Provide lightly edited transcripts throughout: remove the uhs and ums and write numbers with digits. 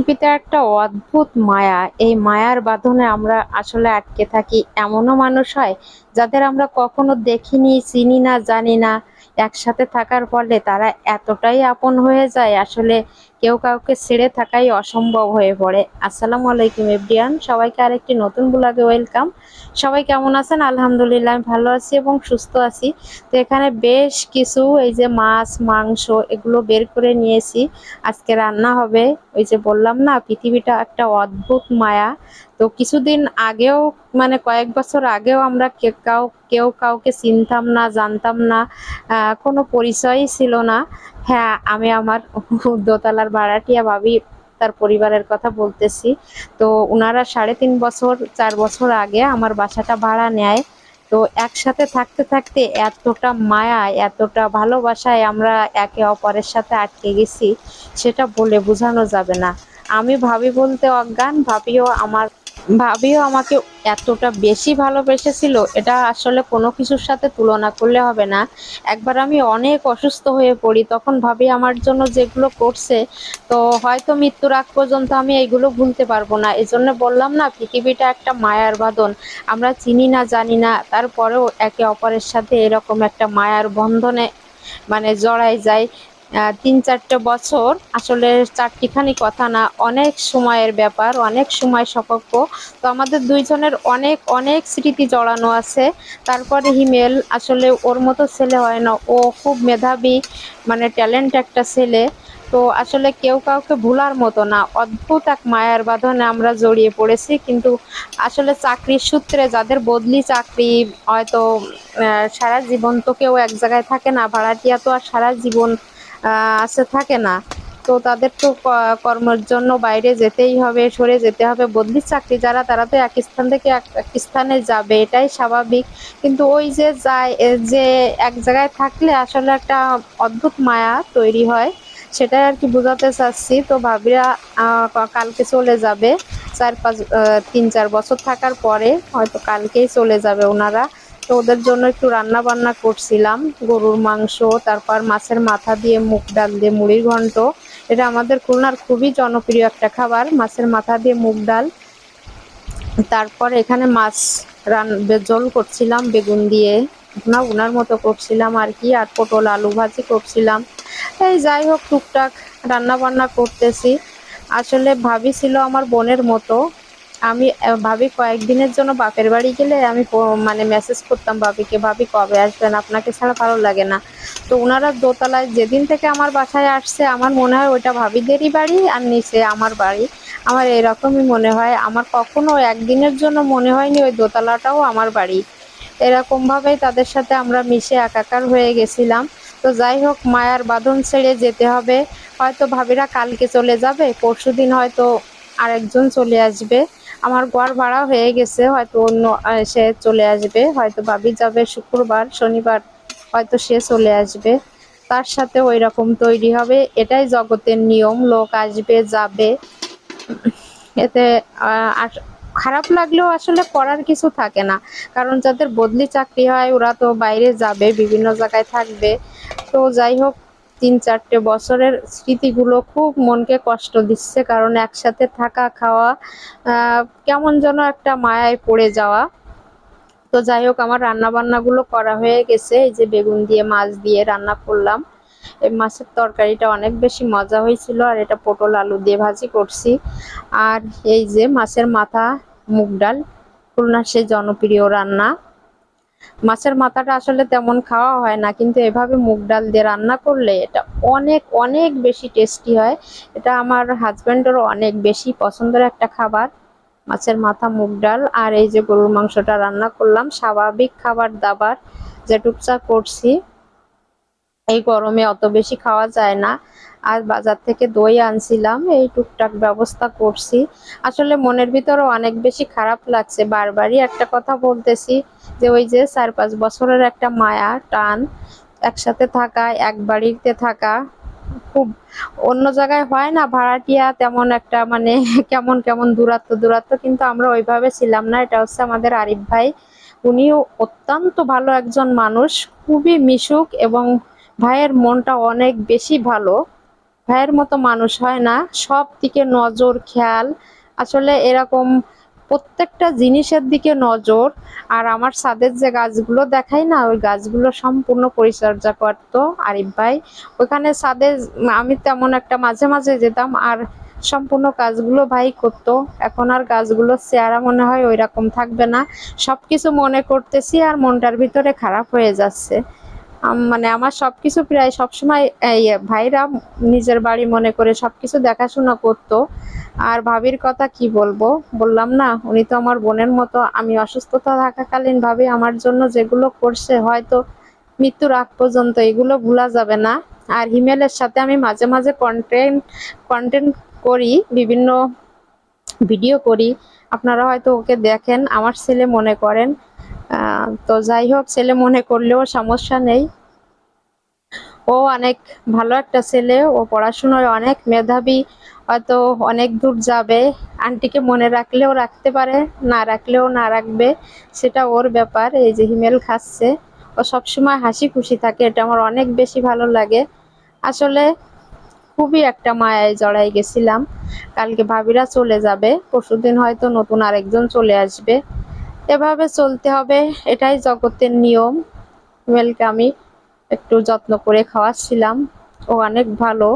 পৃথিবীতে একটা অদ্ভুত মায়া। এই মায়ার বাঁধনে আমরা আসলে আটকে থাকি। এমনও মানুষ হয় যাদের আমরা কখনো দেখিনি, চিনি না, জানি না। একসাথে থাকার ফলে তারা এতটাই আপন হয়ে যায়, আসলে কেউ কাউকে ছেড়ে থাকাই অসম্ভব হয়ে পড়ে। আসসালামু আলাইকুম এভরিওয়ান, সবাইকে আরেকটি নতুন ব্লগে ওয়েলকাম। সবাই কেমন আছেন? আলহামদুলিল্লাহ আমি ভালো আছি এবং সুস্থ আছি। তো এখানে বেশ কিছু এই যে মাছ, মাংস এগুলো বের করে নিয়েছি। আজকে রান্না হবে। ওই যে বললাম না, পৃথিবীটা একটা অদ্ভুত মায়া। তো কিছুদিন আগেও, মানে কয়েক বছর আগেও আমরা কেউ কাউকে চিনতাম না, জানতাম না, কোনো পরিচয়ই ছিল না। হ্যাঁ, আমি আমার দোতলার ভাড়াটিয়া ভাবি তার পরিবারের কথা বলতেছি। তো উনারা 3.5 বছর 4 বছর আগে আমার বাসাটা ভাড়া নেয়। তো একসাথে থাকতে থাকতে এতটা মায়া, এতটা ভালোবাসায় আমরা একে অপরের সাথে আটকে গেছি, সেটা বলে বোঝানো যাবে না। আমি ভাবি বলতে অজ্ঞান, ভাবিও আমাকে এতটা বেশি ভালোবেসেছিল, এটা আসলে কোনো কিছুর সাথে তুলনা করলে হবে না। একবার আমি অনেক অসুস্থ হয়ে পড়ি, তখন ভাবি আমার জন্য যেগুলো করছে, তো হয়তো মৃত্যুর আগ পর্যন্ত আমি এইগুলো ভুলতে পারবো না। এজন্য বললাম না, পৃথিবীটা একটা মায়ার বাঁধন। আমরা চিনি না, জানি না, তারপরেও একে অপরের সাথে এরকম একটা মায়ার বন্ধনে মানে জড়াই যায়। 3-4টে বছর, আসলে চারটিখানি কথা না, অনেক সময়ের ব্যাপার, অনেক সময় সাপেক্ষ। তো আমাদের দুইজনের অনেক অনেক স্মৃতি জড়ানো আছে। তারপরে হিমেল, আসলে ওর মতো ছেলে হয় না, ও খুব মেধাবী, মানে ট্যালেন্ট একটা ছেলে। তো আসলে কেউ কাউকে ভুলার মতো না, অদ্ভুত এক মায়ার বাঁধনে আমরা জড়িয়ে পড়েছি। কিন্তু আসলে চাকরির সূত্রে যাদের বদলি চাকরি, হয়তো সারা জীবন তো কেউ এক জায়গায় থাকে না, ভাড়াটিয়া তো আর সারা জীবন আছে থাকে না। তো তাদের তো কর্মের জন্য বাইরে যেতেই হবে, সরে যেতে হবে। বদলি চাকরি যারা, তারা তো এক স্থান থেকে এক স্থানে যাবে, এটাই স্বাভাবিক। কিন্তু ওই যে যায়, যে এক জায়গায় থাকলে আসলে একটা অদ্ভুত মায়া তৈরি হয়, সেটাই আর কি বোঝাতে চাচ্ছি। তো ভাবিরা কালকে চলে যাবে। 3-4 বছর থাকার পরে হয়তো কালকেই চলে যাবে ওনারা। তো ওদের জন্য একটু রান্না বান্না করছিলাম, গরুর মাংস, তারপর মাছের মাথা দিয়ে মুগ ডাল দিয়ে মুড়ির ঘন্ট। এটা আমাদের খুলনার খুবই জনপ্রিয় একটা খাবার, মাছের মাথা দিয়ে মুগ ডাল। তারপর এখানে মাছ ঝোল করছিলাম বেগুন দিয়ে, উনার মতো করছিলাম আর কি, আর পটল আলু ভাজি করছিলাম। এই যাই হোক, টুকটাক রান্না বান্না করতেছি। আসলে ভাবি ছিল আমার বোনের মতো। আমি ভাবি কয়েকদিনের জন্য বাপের বাড়ি গেলে আমি মানে মেসেজ করতাম ভাবিকে, ভাবি কবে আসবেন, আপনাকে ছাড়া ভালো লাগে না। তো ওনারা দোতলায় যেদিন থেকে আমার বাসায় আসছে, আমার মনে হয় ওইটা ভাবিদেরই বাড়ি আর নিচে আমার বাড়ি। আমার এরকমই মনে হয়, আমার কখনো একদিনের জন্য মনে হয়নি ওই দোতলাটাও আমার বাড়ি। এরকম ভাবেই তাদের সাথে আমরা মিশে একাকার হয়ে গেছিলাম। তো যাই হোক, মায়ার বাঁধন ছেড়ে যেতে হবে। হয়তো ভাবিরা কালকে চলে যাবে, পরশুদিন হয়তো আরেকজন চলে আসবে। আমার ঘর ভাড়া হয়ে গেছে, হয়তো অন্য সে চলে আসবে। হয়তো ভাবি যাবে শুক্রবার, শনিবার হয়তো সে চলে আসবে। তার সাথে ওই রকম তৈরি হবে, এটাই জগতের নিয়ম, লোক আসবে যাবে। এতে আর খারাপ লাগলেও আসলে করার কিছু থাকে না, কারণ যাদের বদলি চাকরি হয় ওরা তো বাইরে যাবে, বিভিন্ন জায়গায় থাকবে। তো যাই হোক, 3-4টে বছরের স্মৃতিগুলো খুব মনকে কষ্ট দিচ্ছে, কারণ একসাথে থাকা, খাওয়া, কেমন যেন একটা মায়ায় পড়ে যাওয়া। তো যাই হোক, আমার রান্না বান্নাগুলো করা হয়ে গেছে। এই যে বেগুন দিয়ে মাছ দিয়ে রান্না করলাম, এই মাছের তরকারিটা অনেক বেশি মজা হয়েছিল। আর এটা পটল আলু দিয়ে ভাজি করছি। আর এই যে মাছের মাথা, মুগ ডাল, খুলনার সেই জনপ্রিয় রান্না। মাছের মাথাটা আসলে তেমন খাওয়া হয় না, কিন্তু এভাবে মুগ ডাল দিয়ে রান্না করলে এটা অনেক অনেক বেশি টেস্টি হয়। এটা আমার হাজব্যান্ডেরও অনেক বেশি পছন্দের একটা খাবার, মাছের মাথা, মুগ ডাল। আর এই যে গরুর মাংসটা রান্না করলাম, স্বাভাবিক খাবার দাবার যেটুকু করছি। এই গরমে অত বেশি খাওয়া যায় না। আর বাজার থেকে দই আনছিলাম, এই টুকটাক ব্যবস্থা করছি। আসলে মনের ভিতরে অনেক বেশি খারাপ লাগছে, বারবারই একটা কথা বলতেছি, যে ওই যে 4-5 বছরের একটা মায়া টান, একসাথে থাকা, এক বাড়িতে থাকা, খুব অন্য জায়গায় হয় না ভাড়াটিয়া, তেমন একটা মানে কেমন কেমন দূরত্ব দূরত্ব, কিন্তু আমরা ওইভাবে ছিলাম না। এটা হচ্ছে আমাদের আরিফ ভাই, উনিও অত্যন্ত ভালো একজন মানুষ, খুবই মিশুক, এবং ভাইয়ের মনটা অনেক বেশি ভালো। ভাইয়ের মতো মানুষ হয় না, সব দিকে নজর খেয়াল। আসলে এরকম প্রত্যেকটা জিনিসের দিকে নজর। আর আমার ছাদের যে গাছগুলো দেখাই না, ওই গাছগুলো সম্পূর্ণ পরিচর্যা করতো আরিফ ভাই। ওখানে ছাদে আমি তেমন একটা মাঝে মাঝে যেতাম, আর সম্পূর্ণ কাজগুলো ভাই করতো। এখন আর গাছগুলোর চেহারা মনে হয় ওই রকম থাকবে না। সবকিছু মনে করতেছি আর মনটার ভিতরে খারাপ হয়ে যাচ্ছে। মানে আমার সবকিছু প্রায় সবসময় এই ভাইরা নিজের বাড়ি মনে করে সবকিছু দেখাশোনা করতো। আর ভাবির কথা কি বলবো, বললাম না উনি তো আমার বোনের মতো। আমি অসুস্থতা থাকাকালীন ভাবি আমার জন্য যেগুলো করছে, হয়তো মৃত্যুর আগ পর্যন্ত এগুলো ভোলা যাবে না। আর হিমেলের সাথে আমি মাঝে মাঝে কন্টেন্ট করি, বিভিন্ন ভিডিও করি। আপনারা হয়তো ওকে দেখেন, আমার ছেলে মনে করেন। তো যাই হোক, ছেলে মনে করলেও সমস্যা নেই। ও অনেক ভালো একটা ছেলে, ও পড়াশোনায় অনেক মেধাবী, হয়তো অনেক দূর যাবে। আন্টিকে মনে রাখলেও রাখতে পারে, না রাখলেও না রাখবে, সেটা ওর ব্যাপার। এই যে হিমেল খাচ্ছে, ও সবসময় হাসি খুশি থাকে, এটা আমার অনেক বেশি ভালো লাগে। আসলে খুবই একটা মায়ায় জড়াই গেছিলাম। কালকে ভাবিরা চলে যাবে, পরশুদিন হয়তো নতুন আরেকজন চলে আসবে। এভাবে চলতে হবে, এটাই জগতের নিয়ম। হিমেলকে আমি একটু যত্ন করে খাওয়াচ্ছিলাম। ও অনেক ভালো,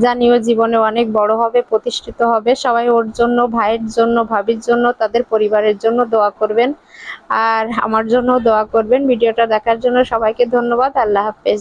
জানি ও জীবনে অনেক বড় হবে, প্রতিষ্ঠিত হবে। সবাই ওর জন্য, ভাইয়ের জন্য, ভাবির জন্য, তাদের পরিবারের জন্য দোয়া করবেন। আর আমার জন্য দোয়া করবেন। ভিডিওটা দেখার জন্য সবাইকে ধন্যবাদ। আল্লাহ হাফেজ।